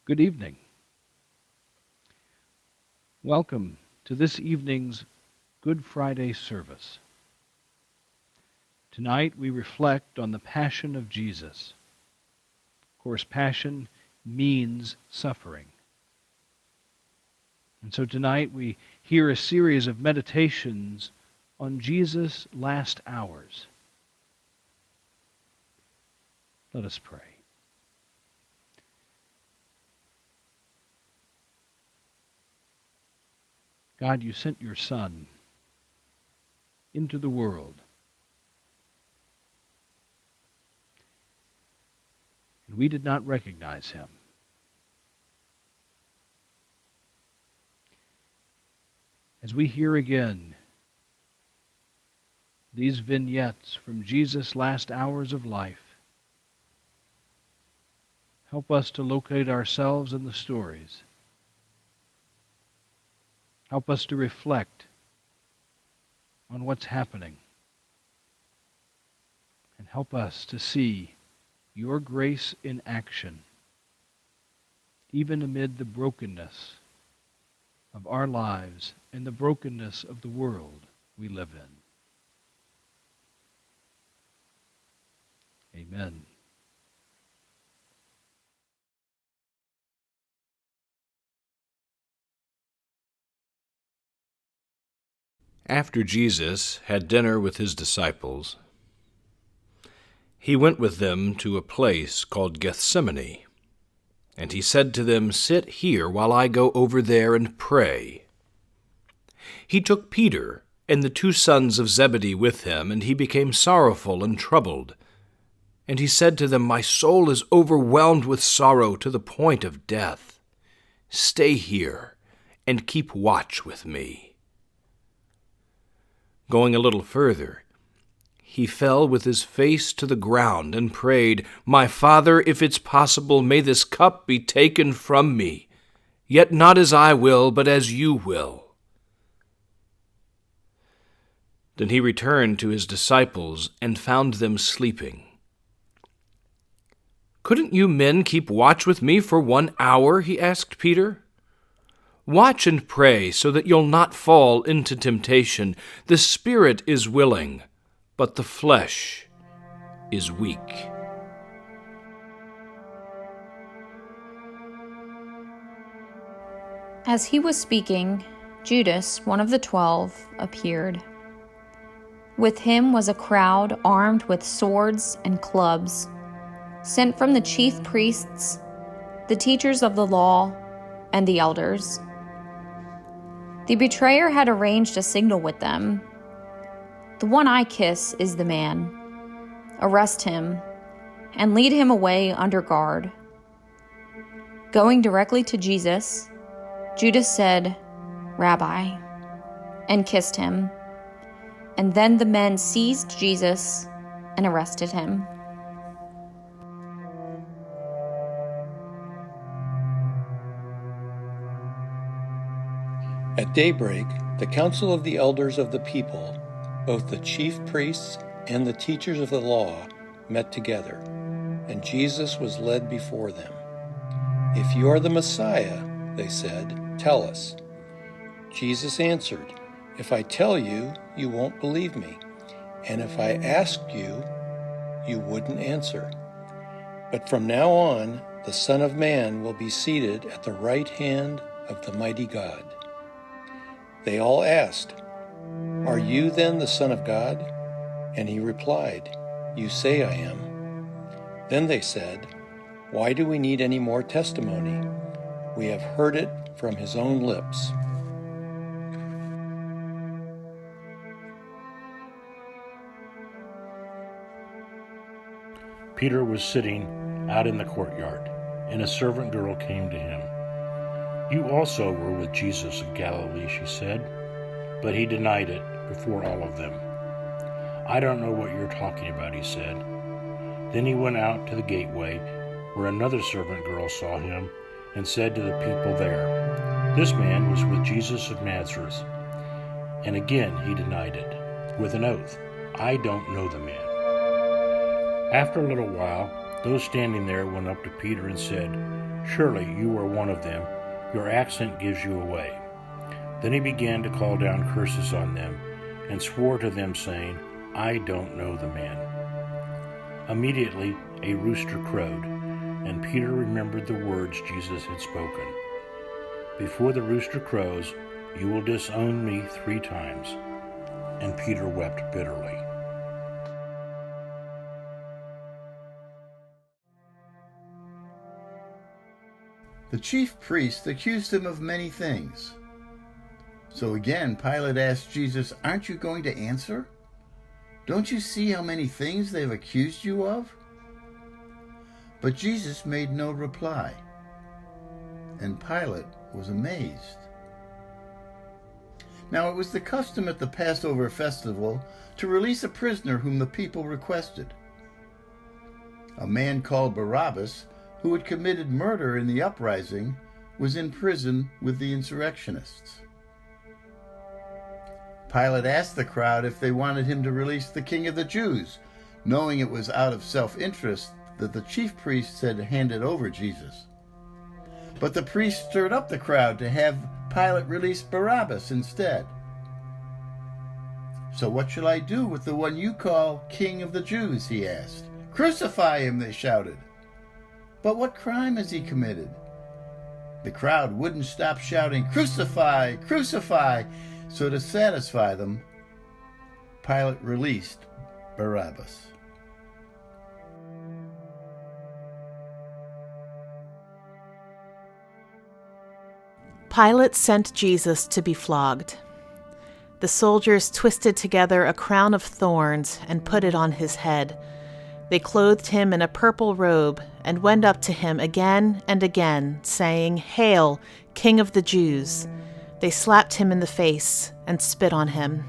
Good evening. Welcome to this evening's Good Friday service. Tonight we reflect on the Passion of Jesus. Of course, passion means suffering. And so tonight we hear a series of meditations on Jesus' last hours. Let us pray. God, you sent your Son into the world. And we did not recognize him. As we hear again these vignettes from Jesus' last hours of life, help us to locate ourselves in the stories. Help us to reflect on what's happening. And help us to see your grace in action, even amid the brokenness of our lives and the brokenness of the world we live in. Amen. After Jesus had dinner with his disciples, he went with them to a place called Gethsemane, and he said to them, "Sit here while I go over there and pray." He took Peter and the 2 sons of Zebedee with him, and he became sorrowful and troubled. And he said to them, "My soul is overwhelmed with sorrow to the point of death. Stay here and keep watch with me." Going a little further, he fell with his face to the ground and prayed, "My Father, if it's possible, may this cup be taken from me, yet not as I will, but as you will." Then he returned to his disciples and found them sleeping. "Couldn't you men keep watch with me for 1 hour?" he asked Peter. "Watch and pray so that you'll not fall into temptation. The spirit is willing, but the flesh is weak." As he was speaking, Judas, one of the 12, appeared. With him was a crowd armed with swords and clubs, sent from the chief priests, the teachers of the law, and the elders. The betrayer had arranged a signal with them. "The one I kiss is the man. Arrest him and lead him away under guard." Going directly to Jesus, Judas said, "Rabbi," and kissed him. And then the men seized Jesus and arrested him. At daybreak, the council of the elders of the people, both the chief priests and the teachers of the law, met together, and Jesus was led before them. "If you are the Messiah," they said, "tell us." Jesus answered, "If I tell you, you won't believe me, and if I asked you, you wouldn't answer. But from now on, the Son of Man will be seated at the right hand of the mighty God." They all asked, "Are you then the Son of God?" And he replied, "You say I am." Then they said, "Why do we need any more testimony? We have heard it from his own lips." Peter was sitting out in the courtyard, and a servant girl came to him. "You also were with Jesus of Galilee," she said, but he denied it before all of them. "I don't know what you're talking about," he said. Then he went out to the gateway, where another servant girl saw him and said to the people there, "This man was with Jesus of Nazareth." And again he denied it, with an oath, "I don't know the man." After a little while, Those standing there went up to Peter and said, "Surely you are one of them. Your accent gives you away." Then he began to call down curses on them and swore to them, saying, "I don't know the man." Immediately a rooster crowed, and Peter remembered the words Jesus had spoken. "Before the rooster crows, you will disown me 3 times." And Peter wept bitterly. The chief priests accused him of many things. So again, Pilate asked Jesus, "Aren't you going to answer? Don't you see how many things they've accused you of?" But Jesus made no reply, and Pilate was amazed. Now it was the custom at the Passover festival to release a prisoner whom the people requested. A man called Barabbas, who had committed murder in the uprising, was in prison with the insurrectionists. Pilate asked the crowd if they wanted him to release the King of the Jews, knowing it was out of self-interest that the chief priests had handed over Jesus. But the priests stirred up the crowd to have Pilate release Barabbas instead. "So what shall I do with the one you call King of the Jews?" he asked. "Crucify him," they shouted. "But what crime has he committed?" The crowd wouldn't stop shouting, "Crucify! Crucify!" So to satisfy them, Pilate released Barabbas. Pilate sent Jesus to be flogged. The soldiers twisted together a crown of thorns and put it on his head. They clothed him in a purple robe and went up to him again and again, saying, "Hail, King of the Jews!" They slapped him in the face and spit on him.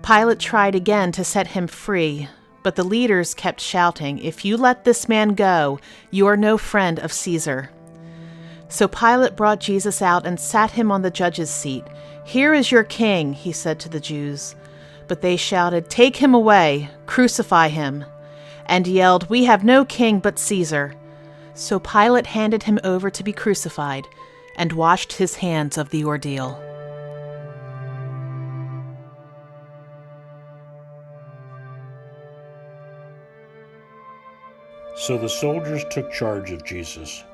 Pilate tried again to set him free, but the leaders kept shouting, "If you let this man go, you are no friend of Caesar." So Pilate brought Jesus out and sat him on the judge's seat. "Here is your king," he said to the Jews. But they shouted, "Take him away, crucify him," and yelled, "We have no king but Caesar." So Pilate handed him over to be crucified and washed his hands of the ordeal. So the soldiers took charge of Jesus.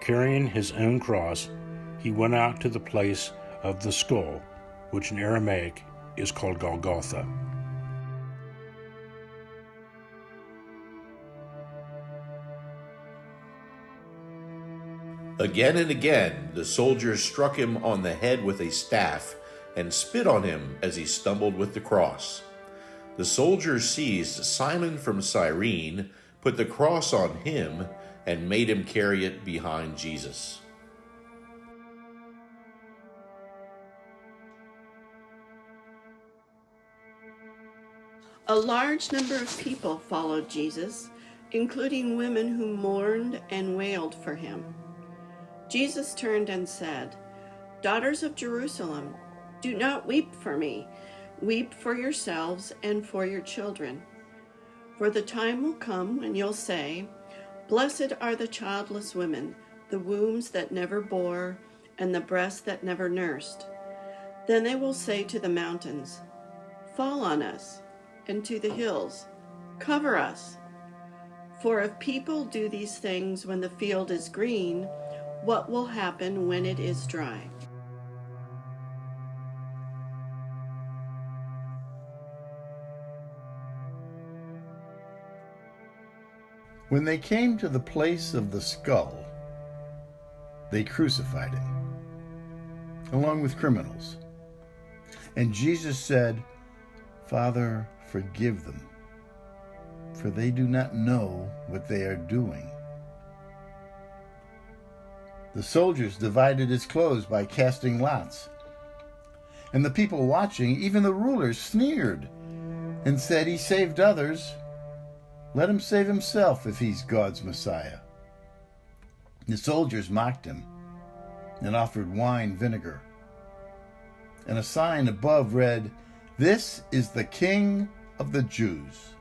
Carrying his own cross, he went out to the place of the skull, which in Aramaic is called Golgotha. Again and again the soldiers struck him on the head with a staff and spit on him as he stumbled with the cross. The soldiers seized Simon from Cyrene, put the cross on him, and made him carry it behind Jesus. A large number of people followed Jesus, including women who mourned and wailed for him. Jesus turned and said, "Daughters of Jerusalem, do not weep for me. Weep for yourselves and for your children. For the time will come when you'll say, 'Blessed are the childless women, the wombs that never bore, and the breasts that never nursed.' Then they will say to the mountains, 'Fall on us,' and to the hills, 'Cover us.' For if people do these things when the field is green, what will happen when it is dry?" When they came to the place of the skull, they crucified him, along with criminals. And Jesus said, "Father, forgive them, for they do not know what they are doing." The soldiers divided his clothes by casting lots. And the people watching, even the rulers, sneered and said, "He saved others. Let him save himself if he's God's Messiah." The soldiers mocked him and offered wine vinegar. And a sign above read, "This is the King of the Jews."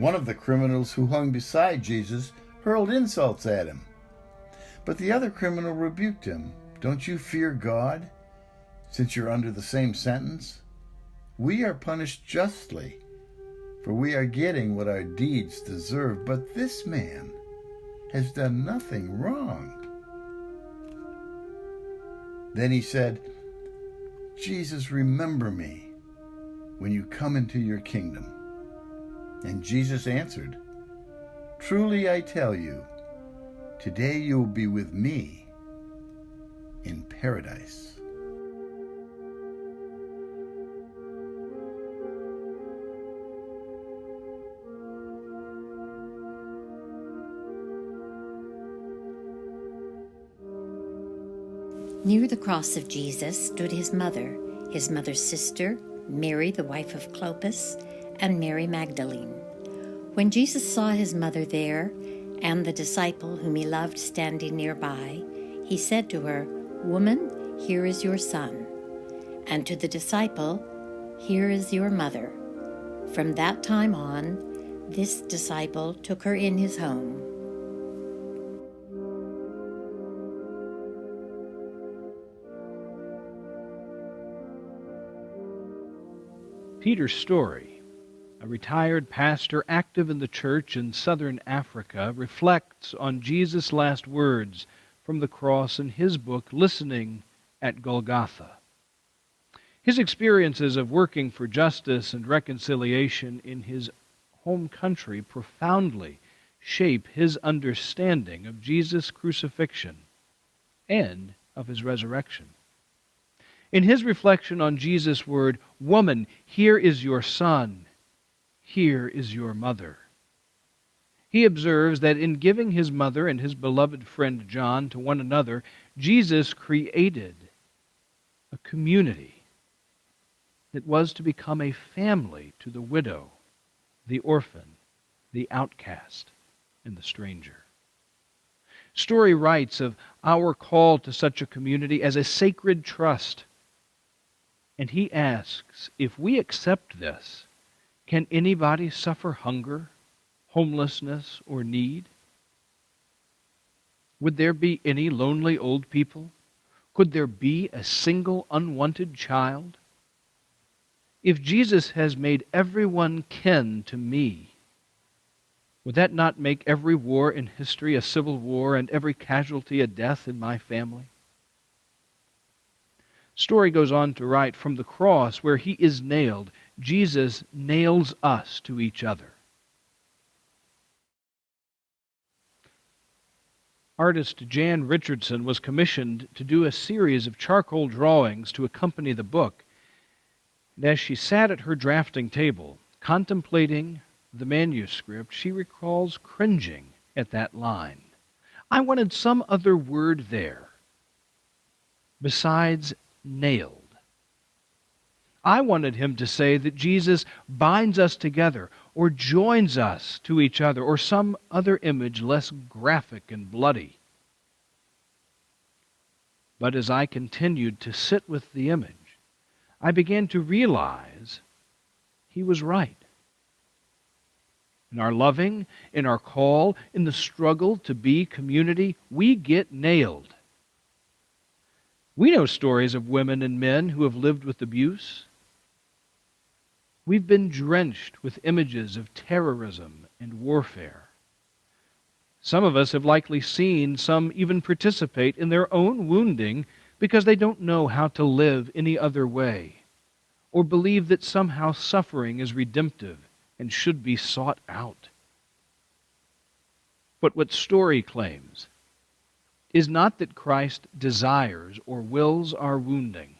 One of the criminals who hung beside Jesus hurled insults at him. But the other criminal rebuked him. "Don't you fear God, since you're under the same sentence? We are punished justly, for we are getting what our deeds deserve, but this man has done nothing wrong." Then he said, "Jesus, remember me when you come into your kingdom." And Jesus answered, "Truly I tell you, today you will be with me in paradise." Near the cross of Jesus stood his mother's sister, Mary, the wife of Clopas, and Mary Magdalene. When Jesus saw his mother there, and the disciple whom he loved standing nearby, he said to her, "Woman, here is your son." And to the disciple, "Here is your mother." From that time on, this disciple took her in his home. Peter Story, a retired pastor active in the church in southern Africa, reflects on Jesus' last words from the cross in his book, Listening at Golgotha. His experiences of working for justice and reconciliation in his home country profoundly shape his understanding of Jesus' crucifixion and of his resurrection. In his reflection on Jesus' word, "Woman, here is your son, here is your mother," he observes that in giving his mother and his beloved friend John to one another, Jesus created a community that was to become a family to the widow, the orphan, the outcast, and the stranger. Story writes of our call to such a community as a sacred trust. And he asks, if we accept this, can anybody suffer hunger, homelessness, or need? Would there be any lonely old people? Could there be a single unwanted child? If Jesus has made everyone kin to me, would that not make every war in history a civil war and every casualty a death in my family? Story goes on to write, from the cross where he is nailed, Jesus nails us to each other. Artist Jan Richardson was commissioned to do a series of charcoal drawings to accompany the book. And as she sat at her drafting table, contemplating the manuscript, she recalls cringing at that line. I wanted some other word there besides nailed. I wanted him to say that Jesus binds us together or joins us to each other or some other image less graphic and bloody. But as I continued to sit with the image, I began to realize he was right. In our loving, in our call, in the struggle to be community, we get nailed. We know stories of women and men who have lived with abuse. We've been drenched with images of terrorism and warfare. Some of us have likely seen some even participate in their own wounding because they don't know how to live any other way, or believe that somehow suffering is redemptive and should be sought out. But what Story claims is not that Christ desires or wills our wounding.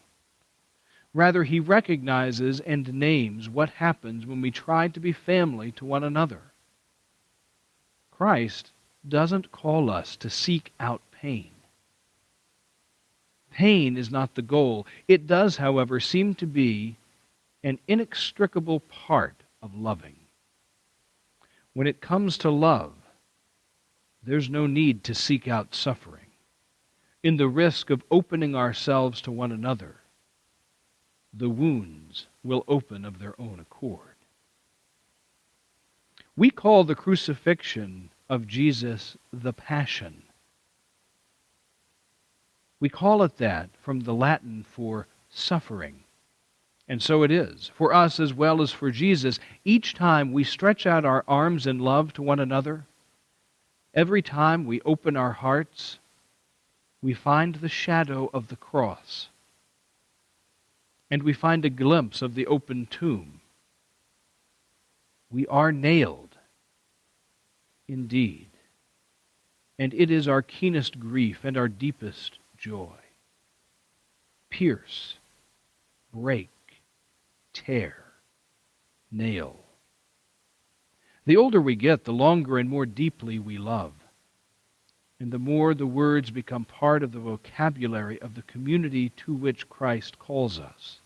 Rather, he recognizes and names what happens when we try to be family to one another. Christ doesn't call us to seek out pain. Pain is not the goal. It does, however, seem to be an inextricable part of loving. When it comes to love, there's no need to seek out suffering. In the risk of opening ourselves to one another, the wounds will open of their own accord. We call the crucifixion of Jesus the Passion. We call it that from the Latin for suffering. And so it is, for us as well as for Jesus. Each time we stretch out our arms in love to one another, every time we open our hearts, we find the shadow of the cross. And we find a glimpse of the open tomb. We are nailed, indeed. And it is our keenest grief and our deepest joy. Pierce, break, tear, nail. The older we get, the longer and more deeply we love. And the more the words become part of the vocabulary of the community to which Christ calls us.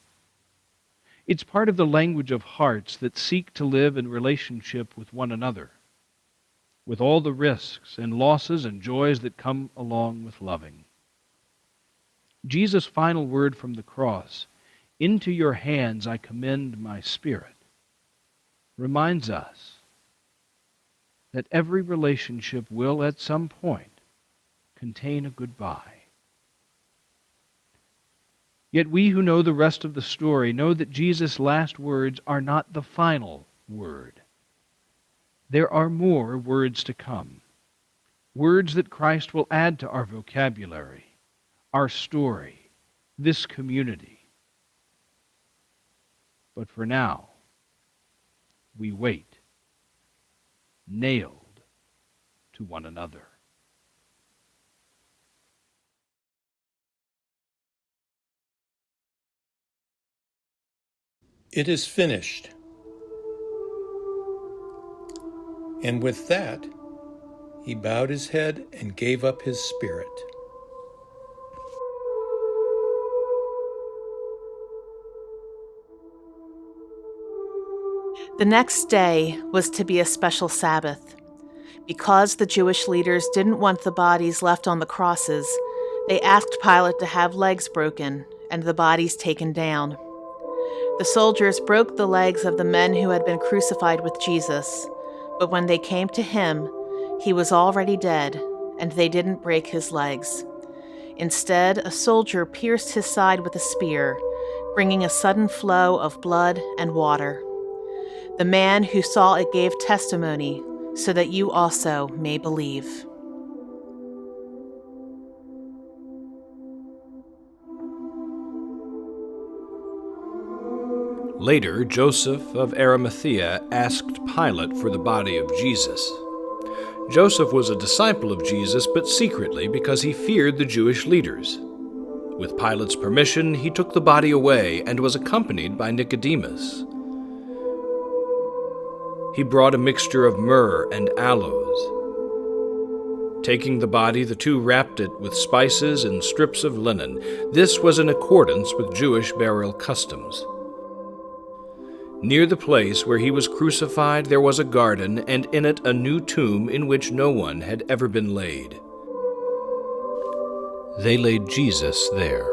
It's part of the language of hearts that seek to live in relationship with one another, with all the risks and losses and joys that come along with loving. Jesus' final word from the cross, "Into your hands I commend my spirit," reminds us that every relationship will at some point contain a goodbye. Yet we who know the rest of the story know that Jesus' last words are not the final word. There are more words to come, words that Christ will add to our vocabulary, our story, this community. But for now, we wait, nailed to one another. It is finished. And with that, he bowed his head and gave up his spirit. The next day was to be a special Sabbath. Because the Jewish leaders didn't want the bodies left on the crosses, they asked Pilate to have legs broken and the bodies taken down. The soldiers broke the legs of the men who had been crucified with Jesus, but when they came to him, he was already dead, and they didn't break his legs. Instead, a soldier pierced his side with a spear, bringing a sudden flow of blood and water. The man who saw it gave testimony, so that you also may believe. Later, Joseph of Arimathea asked Pilate for the body of Jesus. Joseph was a disciple of Jesus, but secretly because he feared the Jewish leaders. With Pilate's permission, he took the body away and was accompanied by Nicodemus. He brought a mixture of myrrh and aloes. Taking the body, the two wrapped it with spices and strips of linen. This was in accordance with Jewish burial customs. Near the place where he was crucified there was a garden, and in it a new tomb in which no one had ever been laid. They laid Jesus there.